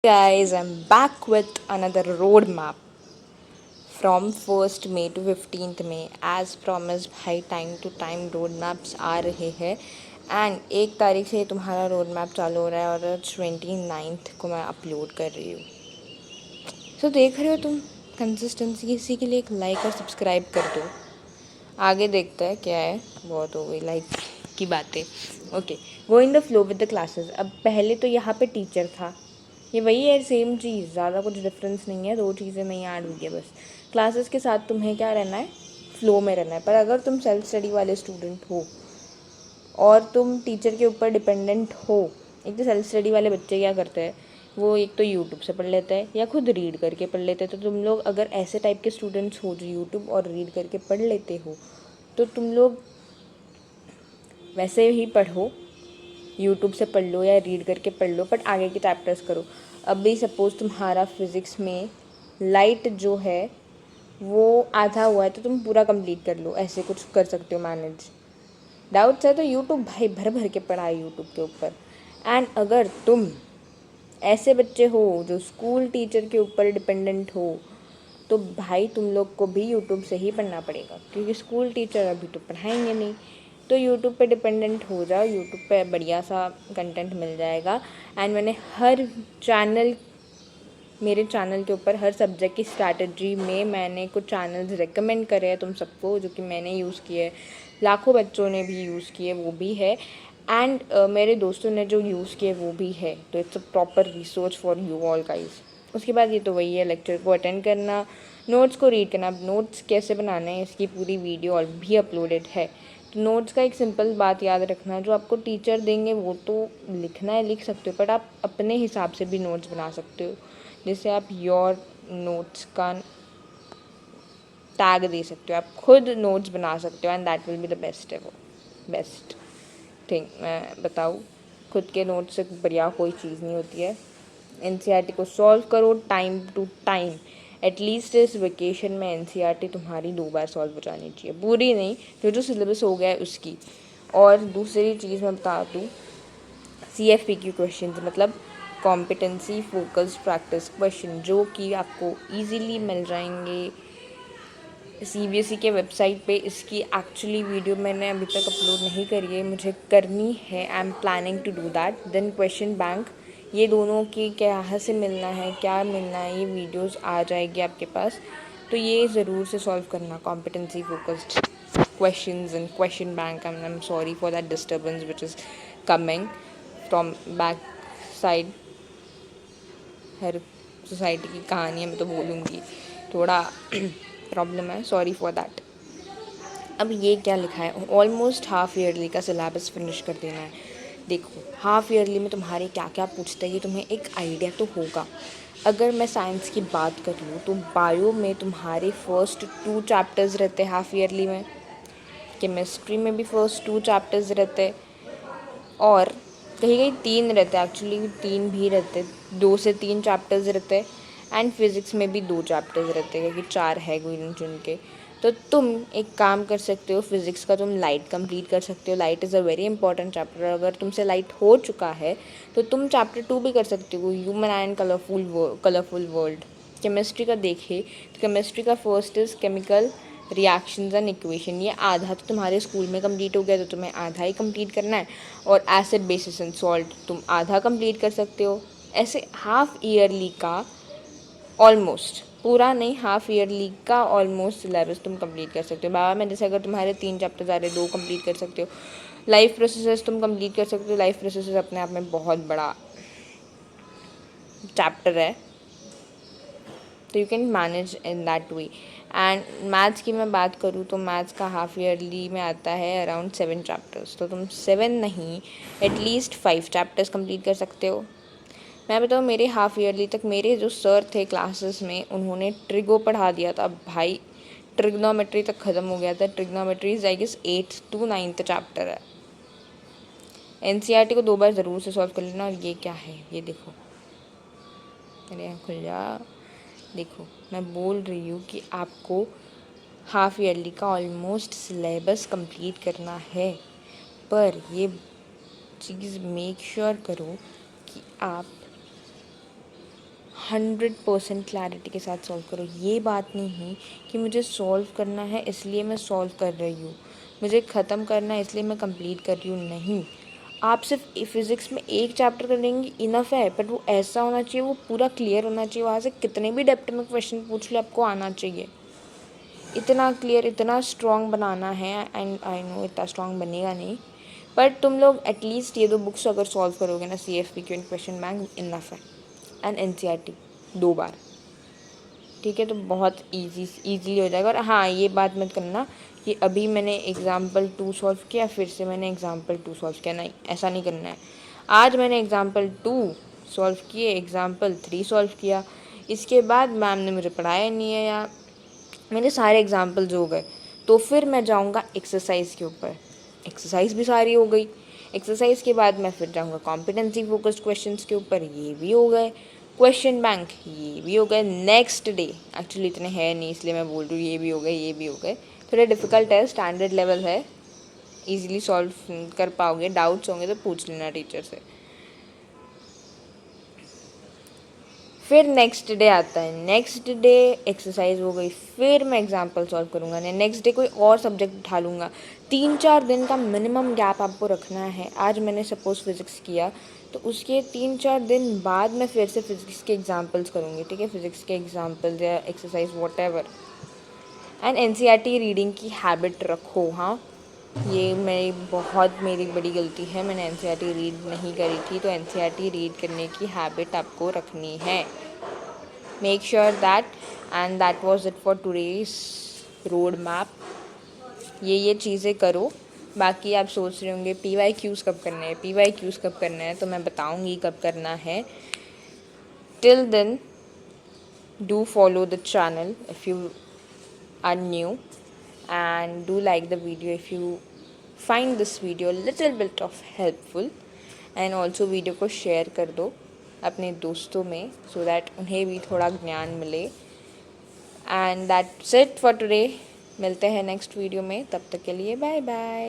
Guys, I'm back with another roadmap from 1st May to 15th May. As promised, भाई time to time road maps आ रहे हैं and 1 तारीख से तुम्हारा रोड मैप चालू हो रहा है और 29th को मैं अपलोड कर रही हूँ। तो देख रहे हो तुम कंसिस्टेंसी, इसी के लिए एक लाइक और सब्सक्राइब कर दो। आगे देखते हैं क्या है। बहुत हो गई लाइक की बातें। Okay, go in the flow with the classes. अब पहले तो यहाँ पे टीचर था, ये वही है, सेम चीज़, ज़्यादा कुछ डिफरेंस नहीं है, 2 चीज़ें नहीं ऐड हुई है बस। क्लासेस के साथ तुम्हें क्या रहना है, फ्लो में रहना है। पर अगर तुम सेल्फ स्टडी वाले स्टूडेंट हो और तुम टीचर के ऊपर डिपेंडेंट हो, एक तो सेल्फ स्टडी वाले बच्चे क्या करते हैं, वो एक तो यूट्यूब से पढ़ लेते हैं या खुद रीड करके पढ़ लेते हैं। तो तुम लोग अगर ऐसे टाइप के स्टूडेंट्स हो जो यूट्यूब और रीड करके पढ़ लेते हो, तो तुम लोग वैसे ही पढ़ो, यूट्यूब से पढ़ लो या रीड करके पढ़ लो, बट आगे के चैप्टर्स करो। अभी सपोज़ तुम्हारा फिज़िक्स में लाइट जो है वो आधा हुआ है, तो तुम पूरा कंप्लीट कर लो, ऐसे कुछ कर सकते हो मैनेज। डाउट्स है तो यूट्यूब, भाई भर भर के पढ़ा है यूट्यूब के ऊपर। एंड अगर तुम ऐसे बच्चे हो जो स्कूल टीचर के ऊपर डिपेंडेंट हो, तो भाई तुम लोग को भी यूट्यूब से ही पढ़ना पड़ेगा, क्योंकि स्कूल टीचर अभी तो पढ़ाएंगे नहीं। तो यूट्यूब पे डिपेंडेंट हो जाओ, यूट्यूब पे बढ़िया सा कंटेंट मिल जाएगा। एंड मैंने हर चैनल, मेरे चैनल के ऊपर हर सब्जेक्ट की स्ट्रैटेजी में मैंने कुछ चैनल्स रेकमेंड करे हैं तुम सबको, जो कि मैंने यूज़ किए, लाखों बच्चों ने भी यूज़ किए, वो भी है। एंड मेरे दोस्तों ने जो यूज़ किए वो भी है। तो it's a proper research for you all guys. उसके बाद ये तो वही है, लेक्चर को अटेंड करना, नोट्स को रीड करना। अब नोट्स कैसे बनाने हैं इसकी पूरी वीडियो और भी अपलोडेड है। तो नोट्स का एक सिंपल बात याद रखना, जो आपको टीचर देंगे वो तो लिखना है, लिख सकते हो, बट आप अपने हिसाब से भी नोट्स बना सकते हो, जिससे आप योर नोट्स का टैग दे सकते हो, आप खुद नोट्स बना सकते हो, and that will be the best thing. मैं बताऊँ, खुद के नोट्स से बढ़िया कोई चीज़ नहीं होती है। एनसीईआरटी को सॉल्व करो टाइम टू टाइम। एटलीस्ट इस वेकेशन में एनसीईआरटी तुम्हारी 2 बार सॉल्व हो जानी चाहिए, पूरी नहीं, जो सिलेबस हो गया है उसकी। और दूसरी चीज़ मैं बता दूँ, CFPQ क्वेश्चन, मतलब कॉम्पिटेंसी फोकस्ड प्रैक्टिस क्वेश्चन, जो कि आपको इजीली मिल जाएंगे CBSE के वेबसाइट पे। इसकी एक्चुअली वीडियो मैंने अभी तक अपलोड नहीं करी है, मुझे करनी है, I am planning to do that. Then question bank, ये दोनों की क्या से मिलना है, क्या मिलना है, ये वीडियोस आ जाएगी आपके पास। तो ये ज़रूर से सॉल्व करना, competency focused questions and question bank. I'm sorry for that disturbance which is coming from back side। Her society की कहानी है, मैं तो बोलूँगी, थोड़ा प्रॉब्लम है, सॉरी फॉर दैट। अब ये क्या लिखा है, ऑलमोस्ट हाफ ईयरली का सिलेबस फिनिश कर देना है। देखो हाफ ईयरली में तुम्हारे क्या क्या पूछते हैं, ये तुम्हें एक आइडिया तो होगा। अगर मैं साइंस की बात कर लूँ तो बायो में तुम्हारे फर्स्ट 2 चैप्टर्स रहते हैं हाफ ईयरली में, केमिस्ट्री में भी फर्स्ट 2 चैप्टर्स रहते, और कहीं कहीं 3 रहते हैं, एक्चुअली 3 भी रहते, 2 से 3 चैप्टर्स रहते। एंड फिज़िक्स में भी 2 चैप्टर्स रहते हैं, क्योंकि 4 है गिन चुन के। तो तुम एक काम कर सकते हो, फिज़िक्स का तुम लाइट कंप्लीट कर सकते हो। Light is a very important chapter. अगर तुमसे लाइट हो चुका है तो तुम चैप्टर 2 भी कर सकते हो, human and colourful world. Chemistry का देखे तो केमिस्ट्री का first is chemical reactions and equation, ये आधा तो तुम्हारे स्कूल में कंप्लीट हो गया, तो तुम्हें आधा ही कंप्लीट करना है। और एसिड बेसिस एंड सॉल्ट तुम आधा कंप्लीट कर सकते हो। ऐसे हाफ ईयरली का ऑलमोस्ट, पूरा नहीं, हाफ ईयरली का ऑलमोस्ट सिलेबस तुम कंप्लीट कर सकते हो। बाबा में जैसे अगर तुम्हारे 3 चैप्टर आ रहे, 2 कंप्लीट कर सकते हो। लाइफ प्रोसेसेस तुम कंप्लीट कर सकते हो। लाइफ प्रोसेसेस अपने आप में बहुत बड़ा चैप्टर है, तो you can manage in that way. And maths की मैं बात करूँ तो मैथ्स का हाफ ईयरली में आता है अराउंड 7 चैप्टर्स, तो तुम 7 नहीं, एटलीस्ट 5 चैप्टर्स कंप्लीट कर सकते हो। मैं बताऊँ, मेरे हाफ ईयरली तक मेरे जो सर थे क्लासेस में, उन्होंने ट्रिगो पढ़ा दिया था। भाई ट्रिग्नोमेट्री तक ख़त्म हो गया था। Trigonometry I guess 8th to 9th chapter है। एनसीईआरटी को 2 बार ज़रूर से सॉल्व कर लेना। और ये क्या है, ये देखो, अरे खुल जा, देखो मैं बोल रही हूँ कि आपको हाफ ईयरली का ऑलमोस्ट सिलेबस कंप्लीट करना है, पर ये चीज़ मेक श्योर करो कि आप 100% क्लैरिटी के साथ सॉल्व करो। ये बात नहीं है कि मुझे सॉल्व करना है इसलिए मैं सॉल्व कर रही हूँ, मुझे ख़त्म करना है इसलिए मैं कंप्लीट कर रही हूँ, नहीं। आप सिर्फ फिज़िक्स में एक चैप्टर करेंगे इनफ है, बट वो ऐसा होना चाहिए, वो पूरा क्लियर होना चाहिए, वहाँ से कितने भी डेप्थ में क्वेश्चन पूछ ले आपको आना चाहिए। इतना क्लियर, इतना स्ट्रॉन्ग बनाना है। एंड आई नो इतना स्ट्रॉन्ग बनेगा नहीं, बट तुम लोग एटलीस्ट ये 2 बुक्स अगर सॉल्व करोगे ना, CFPQ and question bank, enough है। एंड NCERT 2 बार, ठीक है, तो बहुत ईजीली हो जाएगा। और हाँ, ये बात मत करना कि अभी मैंने एग्ज़ाम्पल 2 सॉल्व किया फिर से मैंने एग्ज़ाम्पल 2 सॉल्व किया, नहीं, ऐसा नहीं करना है। आज मैंने एग्ज़ाम्पल 2 सॉल्व किए, एग्ज़ाम्पल 3 सॉल्व किया, इसके बाद मैम ने मुझे पढ़ाया नहीं है या मेरे सारे एग्ज़ाम्पल्स हो गए, तो फिर मैं जाऊँगा एक्सरसाइज के ऊपर। एक्सरसाइज भी सारी हो गई, एक्सरसाइज के बाद मैं फिर जाऊँगा कॉम्पिटेंसी फोकस्ड क्वेश्चंस के ऊपर, ये भी हो गए। क्वेश्चन बैंक, ये भी हो गए। नेक्स्ट डे, एक्चुअली इतने हैं नहीं इसलिए मैं बोल रही हूँ ये भी हो गए, ये भी हो गए। थोड़े डिफ़िकल्ट है, स्टैंडर्ड लेवल है, ईजिली सॉल्व कर पाओगे। डाउट्स होंगे तो पूछ लेना टीचर से। फिर नेक्स्ट डे आता है, नेक्स्ट डे एक्सरसाइज हो गई, फिर मैं एग्जाम्पल सॉल्व करूँगा, नेक्स्ट डे कोई और सब्जेक्ट उठा लूँगा। 3-4 दिन का मिनिमम गैप आपको रखना है। आज मैंने सपोज़ फिज़िक्स किया तो उसके 3-4 दिन बाद मैं फिर से फिज़िक्स के एग्जाम्पल्स करूँगी, ठीक है, फिज़िक्स के एग्जाम्पल्स या exercise whatever. And NCERT reading की हैबिट रखो। हाँ, ये मेरी बड़ी गलती है, मैंने NCERT रीड नहीं करी थी, तो NCERT रीड करने की हैबिट आपको रखनी है। Make sure that, and that was it for today's road map. ये चीज़ें करो। बाकी आप सोच रहे होंगे PYQs कब करने हैं, PYQs कब करना है, तो मैं बताऊँगी कब करना है। Till then do follow the channel if you are new, and do like the video if you find this video a little bit of helpful, and also video को शेयर कर दो अपने दोस्तों में so that उन्हें भी थोड़ा ज्ञान मिले। And that's it for today. मिलते हैं नेक्स्ट वीडियो में, तब तक के लिए बाय बाय।